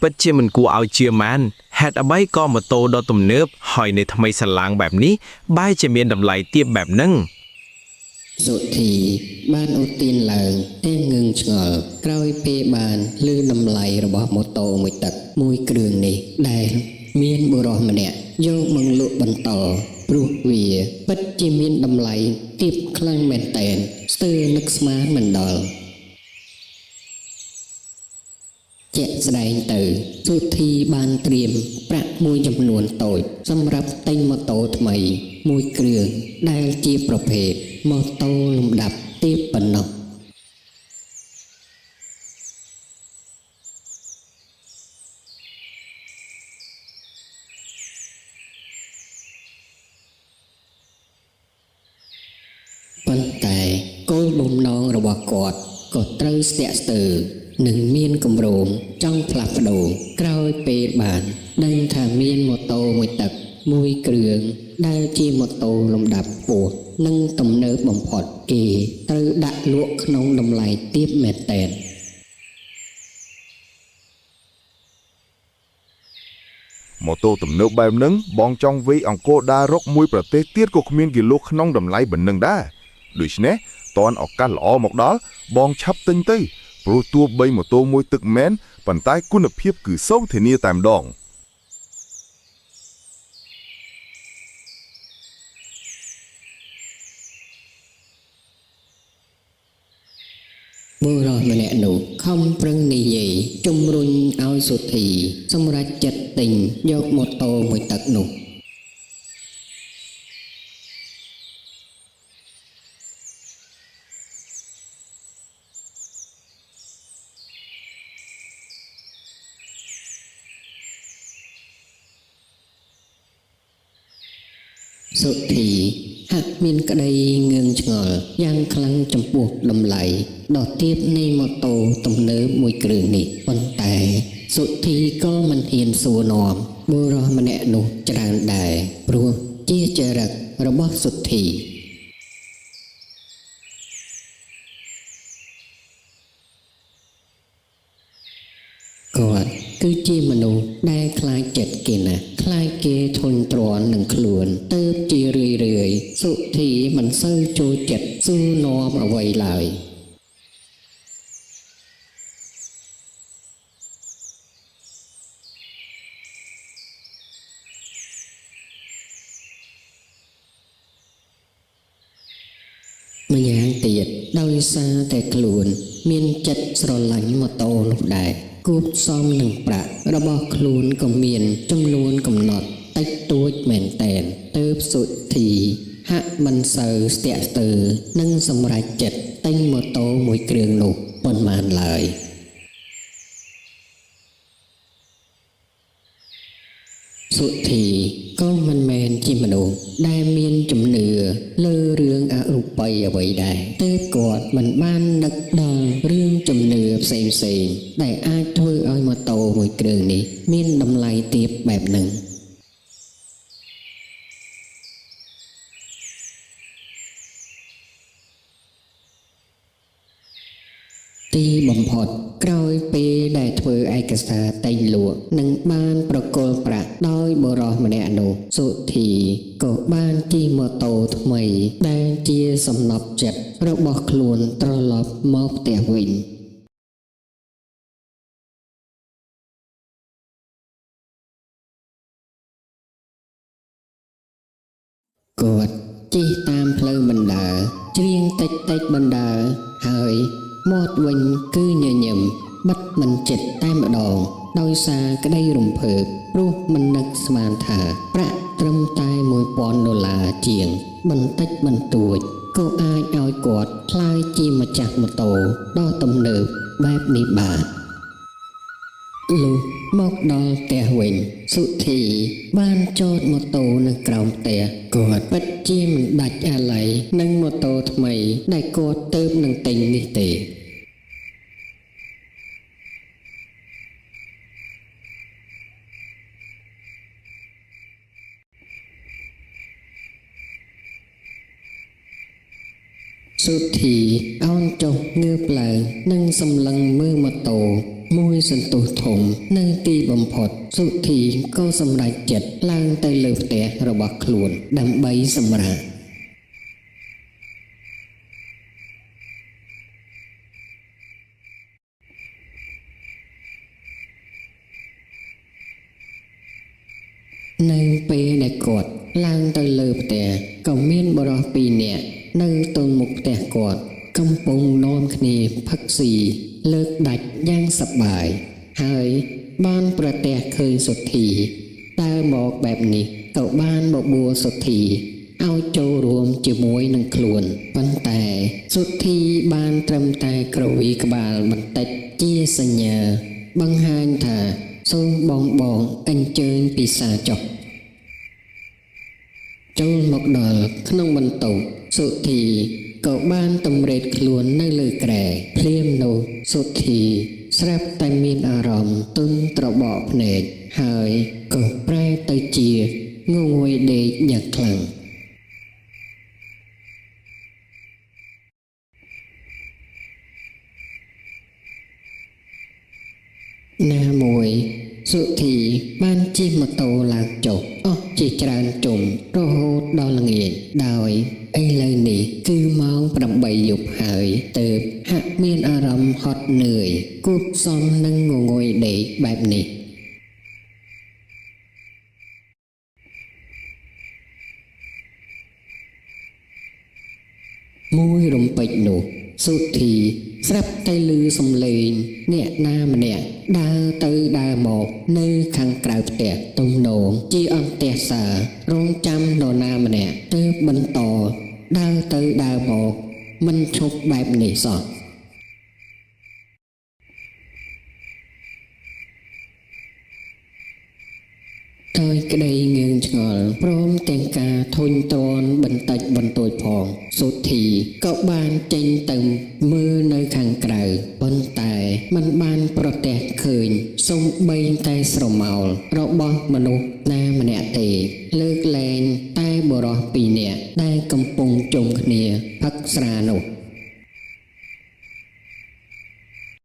ពិតជាមិនគួរឲ្យជឿម៉ានហេតុអ្វីក៏ម៉ូតូដ៏ទំនើបហើយនៅថ្មីសន្លាងបែបនេះបែរជាមានតម្លៃទាបបែបហ្នឹងសុធីបានឧទានឡើងតែងងឆ្ងល់ក្រោយពេលបានឮតម្លៃរបស់ម៉ូតូមួយទឹកមួយគ្រឿងនេះដែលមានបុរសម្នាក់យកមកលក់បន្តព្រោះវាពិតជាមានតម្លៃទាបខ្លាំងមែនតែនស្ទើរនឹកស្មានមិនដល់ជាក់ស្ដែងទៅសុធីបានត្រៀមប្រាក់មួយចំនួនតូចសម្រាប់ទិញម៉ូតូថ្មីមួយគ្រឿងដែលជាប្រភេទម៉ូតូលំដាប់ទាបប៉ុណ្ណោះប៉ុន្តែគោលបំណងរបស់គាត់ក៏ត្រូវស្ទាក់ស្ទើរនិងមានគម្រោងចង់ផ្លាស់ប្ដូរក្រោយពេលបានដឹងថាមានម៉ូតូមួយទឹកមួយគ្រឿងដែលជាម៉ូតូលំដាប់ខ្ពស់និងទំនើបបំផុតគេត្រូវដាក់លក់ក្នុងតម្លៃទាបមែនទែនម៉ូតូទំនើបបែបហ្នឹងបងចង់វេអង្គរដារកមួយប្រទេសទៀតក៏គ្មានគេលក់ក្នុងតម្លៃប៉ុណ្ណឹងដែរដូច្នេះតនឱកាសល្អមកដល់បងឆាប់ទិញទៅព្រោះទោះបីម៉ូតូមួយទឹកមែនប៉ុន្តែគុណភាពគឺសូវធានាតែម្ដងបុរសម្នាក់នោះខំប្រឹងនិយាយជំរុញឲ្យសុធីសម្រេចចិត្តទិញយកម៉ូតូមួយទឹកនោះសុធីហាក់មានក្តីងឿងឆ្ងល់យ៉ាងខ្លាំងចំពោះតម្លៃដ៏ទាបនៃម៉ូតូទំនើបមួយគ្រឿងនេះប៉ុន្តែសុធីក៏មិនហ៊ានសួរនាំបុរសម្នាក់នោះច្រើនដែរព្រោះជាចរិតរបស់សុធីគាត់គឺជាមនុស្សដែលខ្លាចចិត្តគេណាស់ខ្លាចគេធុញទ្រាន់នឹងខ្លួនទៅជារឿយសុធីមិនសូវចូលចិត្តសួរនាំអ្វីឡើយម្យ៉ាងទៀតដោយសារតែខ្លួនមានចិត្តស្រឡាញ់ម៉ូតូនោះដែរគូបសមនឹងប្រាក់របស់ខ្លួនក៏មានចំនួនកំណត់តិចតួចមែនតែនទើបសុធីហាក់មិនសូវស្ទាក់ស្ទើរនឹងសម្រេចចិត្តទិញម៉ូតូមួយគ្រឿងនោះប៉ុន្មានឡើយសុធីក៏មិនមែនជាមនុស្សដែលមានជំនឿលើរឿងអរូបីអ្វីដែរទើបគាត់មិនបាននឹកដល់រឿងជំនឿផ្សេងៗដែលអាចធ្វើឲ្យម៉ូតូមួយគ្រឿងនេះមានតម្លៃទាបបែបហ្នឹងទីបំផុតក្រោយពេលដែលធ្វើឯកសារតែងលក់និងបានប្រគល់ប្រាក់ដោយបុរសម្នាក់នោះសុធីក៏បានជិះម៉ូតូថ្មីដែលជាសំណប់ចិត្តរបស់ខ្លួនត្រឡប់មកផ្ទះវិញគាត់ជិះតាមផ្លូវបណ្ដើរច្រៀងតិចបណ្ដើរហើយមាត់វិញគឺញញឹមបិទមិនចិត្តតែម្ដងដោយសារក្តីរំភើបព្រោះមិននឹកស្មានថាប្រាក់ត្រឹមតែ$1000ជាងបន្តិចបន្តួចក៏អាចឲ្យគាត់ក្លាយជាម្ចាស់ម៉ូតូដ៏ទំនើបបែបនេះបានលុះមកដល់ផ្ទះវិញសុធីបានចតម៉ូតូនៅក្រោមផ្ទះគាត់ពិតជាមិនដាច់អាល័យនឹងម៉ូតូថ្មីដែលគាត់ទើបនឹងទិញនេះទេសុធីអោនចុះងើបឡើងនិងសម្លឹងមើលម៉ូតូមួយស សន្ទុះធំនៅទីបំផុតសុធីក៏សម្រេចចិត្តឡើងទៅលើផ្ទះរបស់ខ្លួនដើម្បីសម្រាកនៅពេលដែលគាត់ឡើងទៅលើផ្ទះក៏មានបរិសពីរនាក់នៅទល់មុខផ្ទះគាត់កំពុងនាំគ្នាផឹកស៊ីលើកដាច់យ៉ាងសប្បាយហើយបានប្រទះឃើញសុធីតើមកបែបនេះក៏បានបបួលសុធីឲ្យចូលរួមជាមួយនឹងខ្លួនប៉ុន្តែសុធីបានត្រឹមតែក្រវីក្បាលបន្តិចជាសញ្ញាបង្ហាញថាសូមបងអញ្ជើញពិសាចុះចូលមកដល់ក្នុងបន្ទប់សុធីក៏បានតម្រេកខ្លួននៅលើគ្រែភ្លាមនោះសុធីស្រាប់តែមានអារម្មណ៍ទន់ត្របកភ្នែកហើយក៏ប្រែទៅជាងងុយដេកយ៉ាងខ្លាំងណាមួយសុធីបានជិះម៉ូតូឡើងចុះអស់ជាច្រើនជុំរហូតដល់ល្ងាចដោយឥឡូវនេះគឺម៉ោង8យប់ហើយទើបហាក់មានអារម្មណ៍ហត់នឿយគួបផ្សំនឹងងងុយដេកបែបនេះមួយរំពេចនោះសុធីស្រាប់តែឮសំឡេងអ្នកណាម្នាក់ដើរទៅដើរមកនៅខាងក្រៅផ្ទះទំនងជាអន្តេសារងចាំនរណាម្នាក់ទើបបន្តដើរទៅដើរមកមិនឈប់បែបនេះសោះដោយក្តីងឿងឆ្ងល់ព្រមទាំងការធុញទ្រាន់បន្តិចបន្តួចផងសុធីក៏បានចេញទៅមើលនៅខាងក្រៅប៉ុន្តែมันបានប្រទះឃើញសូម្បីតែស្រមោលរបស់មនុស្សណាម្នាក់ទេលើកលែងតែបុរសពីរនាក់ដែលកំពុងជុំគ្នាផឹកស្រានោះ